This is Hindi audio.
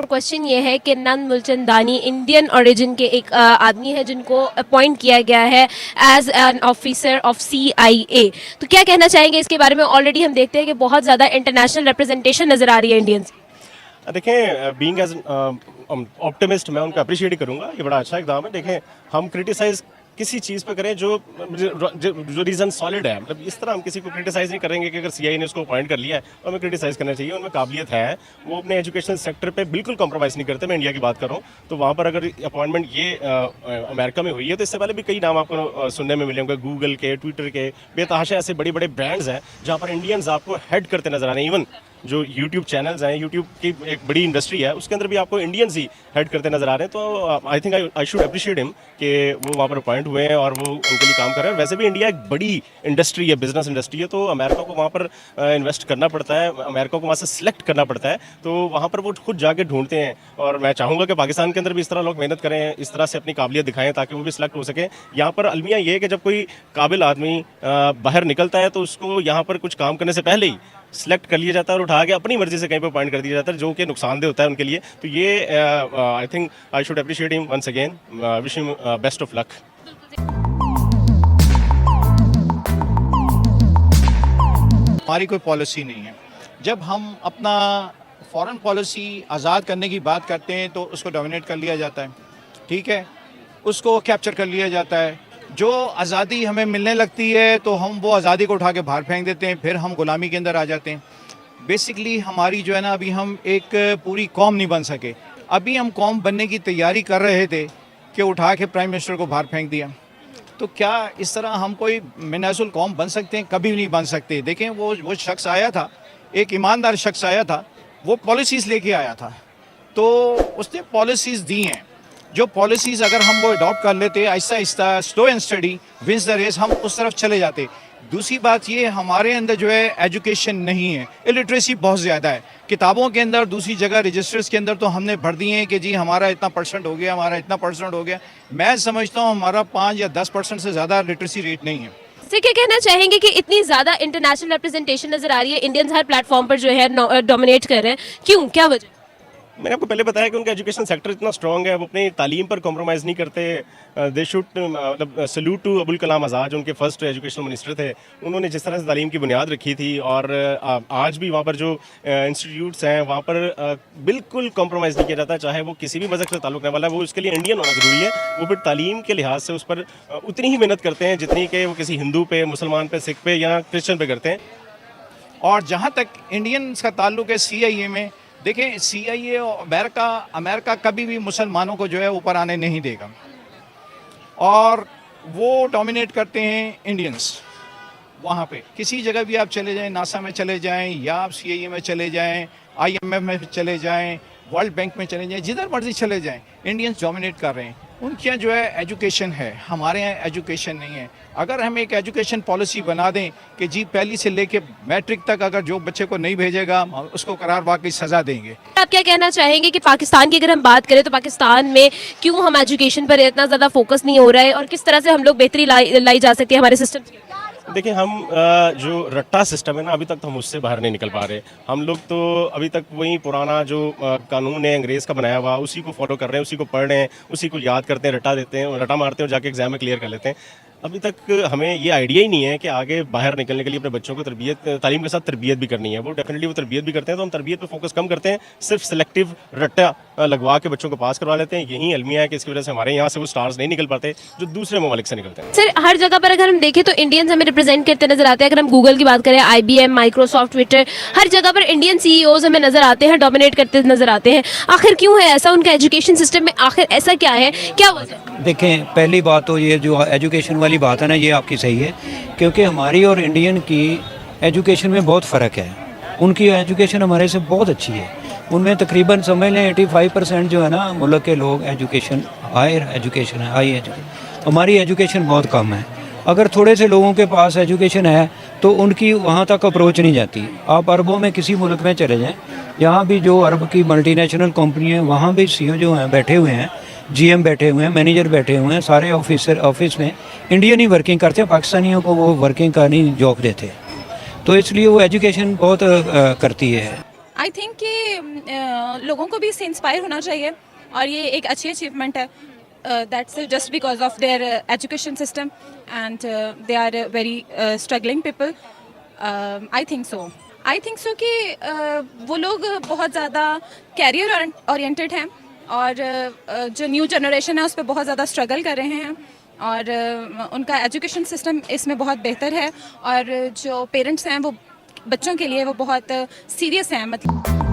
क्वेश्चन ये है कि नंद मुलचंदानी इंडियन ओरिजिन के एक आदमी है जिनको अपॉइंट किया गया है as an officer of CIA। तो क्या कहना चाहेंगे इसके बारे में? ऑलरेडी हम देखते हैं कि बहुत ज़्यादा इंटरनेशनल रिप्रेजेंटेशन नज़र आ रही है इंडियंस। देखें, बीइंग एज ऑप्टिमिस्ट मैं उनका अप्रिशिएट ही करूंगा। ये बड़ा अच्छा इकदाम है। देखें, हम क्रिटिसाइज किसी चीज़ पे करें जो रीज़न सॉलिड है। मतलब इस तरह हम किसी को क्रिटिसाइज नहीं करेंगे कि अगर CIA ने उसको अपॉइंट कर लिया है तो हमें क्रिटिसाइज करना चाहिए। उनमें काबिलियत है, वो अपने एजुकेशनल सेक्टर पे बिल्कुल कॉम्प्रोमाइज़ नहीं करते। मैं इंडिया की बात कर रहा हूँ तो वहाँ पर अगर अपॉइंटमेंट ये अमेरिका में हुई है तो इससे पहले भी कई नाम आपको सुनने में मिले होंगे, गूगल के, ट्विटर के, बेतहाशा ऐसे बड़े बड़े ब्रांड्स हैं जहाँ पर इंडियंस आपको हेड करते नजर आ रहे हैं। इवन जो यूट्यूब चैनल्स हैं, यूट्यूब की एक बड़ी इंडस्ट्री है, उसके अंदर भी आपको इंडियंस ही हेड करते नजर आ रहे हैं। तो आई think I should appreciate him कि वो वहाँ पर अपॉइंट हुए हैं और वो उनके लिए काम कर रहे हैं। वैसे भी इंडिया एक बड़ी इंडस्ट्री है, बिजनेस इंडस्ट्री है, तो अमेरिका को वहाँ पर इन्वेस्ट करना पड़ता है, अमेरिका को वहाँ से सिलेक्ट करना पड़ता है। तो वहाँ पर वो खुद जाके ढूंढते हैं और मैं चाहूँगा कि पाकिस्तान के अंदर भी इस तरह लोग मेहनत करें, इस तरह से अपनी काबिलियत दिखाएं ताकि वो भी सिलेक्ट हो सके। यहाँ पर अलमिया ये है कि जब कोई काबिल आदमी बाहर निकलता है तो उसको यहाँ पर कुछ काम करने से पहले ही सिलेक्ट कर लिया जाता है और उठा के अपनी मर्जी से कहीं पर अपॉइंट कर दिया जाता है, जो कि नुकसानदेह होता है उनके लिए। तो ये I think I should appreciate him once again, wish him best of luck. हमारी कोई पॉलिसी नहीं है। जब हम अपना फॉरेन पॉलिसी आज़ाद करने की बात करते हैं तो उसको डोमिनेट कर लिया जाता है, ठीक है, उसको कैप्चर कर लिया जाता है। जो आज़ादी हमें मिलने लगती है तो हम वो आज़ादी को उठा के बाहर फेंक देते हैं, फिर हम गुलामी के अंदर आ जाते हैं। बेसिकली हमारी जो है ना, अभी हम एक पूरी कौम नहीं बन सके। अभी हम कौम बनने की तैयारी कर रहे थे कि उठा के प्राइम मिनिस्टर को बाहर फेंक दिया। तो क्या इस तरह हम कोई मिनाजुल कौम बन सकते हैं? कभी भी नहीं बन सकते। देखें, वो शख्स आया था, एक ईमानदार शख्स आया था, वो पॉलिसीज़ लेके आया था, तो उसने पॉलिसीज़ दी हैं। जो पॉलिसीज़ अगर हम वो अडॉप्ट कर लेते, आहिस्ता आहिस्ता, slow and steady wins the race, हम उस तरफ चले जाते। दूसरी बात ये, हमारे अंदर जो है एजुकेशन नहीं है, इलिटरेसी बहुत ज़्यादा है। किताबों के अंदर, दूसरी जगह रजिस्टर्स के अंदर तो हमने भर दिए हैं कि जी हमारा इतना परसेंट हो गया, हमारा इतना परसेंट हो गया। मैं समझता हूँ हमारा 5 या 10% से ज़्यादा लिटरेसी रेट नहीं है। से क्या कहना चाहेंगे कि इतनी ज़्यादा इंटरनेशनल रिप्रेजेंटेशन नज़र आ रही है, इंडियंस हर प्लेटफॉर्म पर जो है डोमिनेट कर रहे हैं, क्यों, क्या वजह? मैंने आपको पहले बताया कि उनका एजुकेशन सेक्टर इतना स्ट्रॉन्ग है, वो अपनी तालीम पर कॉम्प्रोमाइज़ नहीं करते। दे शुड मतलब सल्यूट टू अबुल कलाम आज़ाद, जो उनके फर्स्ट एजुकेशनल मिनिस्टर थे। उन्होंने जिस तरह से तालीम की बुनियाद रखी थी और आज भी वहाँ पर जो इंस्टीट्यूट्स हैं वहाँ पर बिल्कुल कॉम्प्रोमाइज़ नहीं किया जाता, चाहे वो किसी भी मज़हब से ताल्लुक़ रखने वाला है। वो उसके लिए इंडियन होना ज़रूरी है। वो फिर तालीम के लिहाज से उस पर उतनी ही मेहनत करते हैं जितनी कि वो किसी हिंदू पे, मुसलमान पे, सिख पे या क्रिश्चन पे करते हैं। और जहाँ तक इंडियंस का ताल्लुक़ है CIA में, देखें, CIA और अमेरिका कभी भी मुसलमानों को जो है ऊपर आने नहीं देगा और वो डोमिनेट करते हैं इंडियंस। वहाँ पे किसी जगह भी आप चले जाएं, नासा में चले जाएं या आप CIA में चले जाएं, IMF में चले जाएं, वर्ल्ड बैंक में चले जाएं, जिधर मर्जी चले जाएं, इंडियंस डोमिनेट कर रहे हैं। उनके यहाँ जो है एजुकेशन है, हमारे यहाँ एजुकेशन नहीं है। अगर हम एक एजुकेशन पॉलिसी बना दें कि जी पहली से लेके मैट्रिक तक अगर जो बच्चे को नहीं भेजेगा उसको करार वाकई सज़ा देंगे। आप क्या कहना चाहेंगे कि पाकिस्तान की अगर हम बात करें तो पाकिस्तान में क्यों हम एजुकेशन पर इतना ज़्यादा फोकस नहीं हो रहा है और किस तरह से हम लोग बेहतरी लाई जा सकती है हमारे सिस्टम की? देखिए, हम जो रट्टा सिस्टम है ना, अभी तक तो हम उससे बाहर नहीं निकल पा रहे। हम लोग तो अभी तक वही पुराना जो कानून है अंग्रेज़ का बनाया हुआ, उसी को फॉलो कर रहे हैं, उसी को पढ़ रहे हैं, उसी को याद करते हैं, रट्टा देते हैं, रट्टा मारते हैं और जाके एग्जाम में क्लियर कर लेते हैं। अभी तक हमें ये आइडिया ही नहीं है कि आगे बाहर निकलने के लिए अपने बच्चों को तालीम के साथ तरबियत भी करनी है। वो डेफिनेटली वो तरबियत भी करते हैं, तो हम तरबियत पे फोकस कम करते हैं, सिर्फ सेलेक्टिव रट्टा लगवा के बच्चों को पास करवा लेते हैं। यही अलमिया है कि इसकी वजह से हमारे यहाँ से वो स्टार्स नहीं निकल पाते जो दूसरे ममालिक से निकलते हैं। सर, हर जगह पर अगर हम देखें तो इंडियंस हमें रिप्रेजेंट करते नजर आते हैं। अगर हम गूगल की बात करें, IBM, माइक्रोसॉफ्ट, ट्विटर, हर जगह पर इंडियन CEOs हमें नजर आते हैं, डोमिनेट करते नजर आते हैं। आखिर क्यों है ऐसा? उनका एजुकेशन सिस्टम में आखिर ऐसा क्या है, क्या वजह? देखें, पहली बात तो ये जो एजुकेशन वाली बात है ना, ये आपकी सही है, क्योंकि हमारी और इंडियन की एजुकेशन में बहुत फ़र्क है। उनकी एजुकेशन हमारे से बहुत अच्छी है। उनमें तकरीबन समझ लें 85% जो है ना मुल्क के लोग एजुकेशन, हायर एजुकेशन है, हाई एजुकेशन। हमारी एजुकेशन बहुत कम है। अगर थोड़े से लोगों के पास एजुकेशन है तो उनकी वहाँ तक अप्रोच नहीं जाती। आप अरबों में किसी मुल्क में चले जाएँ, यहाँ भी जो अरब की मल्टीनेशनल कंपनी है, वहाँ भी CEO जो हैं बैठे हुए हैं, GM बैठे हुए हैं, मैनेजर बैठे हुए हैं, सारे ऑफिस में इंडियन ही वर्किंग करते हैं, पाकिस्तानियों को वो वर्किंग का नहीं जॉब देते। तो इसलिए वो एजुकेशन बहुत करती है। आई थिंक कि लोगों को भी इससे इंस्पायर होना चाहिए और ये एक अच्छी अचीवमेंट है that's just because of their education system and they are very struggling people I think so कि वो लोग बहुत ज़्यादा कैरियर ओरिएंटेड हैं और जो न्यू जनरेशन है उस पर बहुत ज़्यादा स्ट्रगल कर रहे हैं और उनका एजुकेशन सिस्टम इसमें बहुत बेहतर है और जो पेरेंट्स हैं वो बच्चों के लिए वो बहुत सीरियस हैं मतलब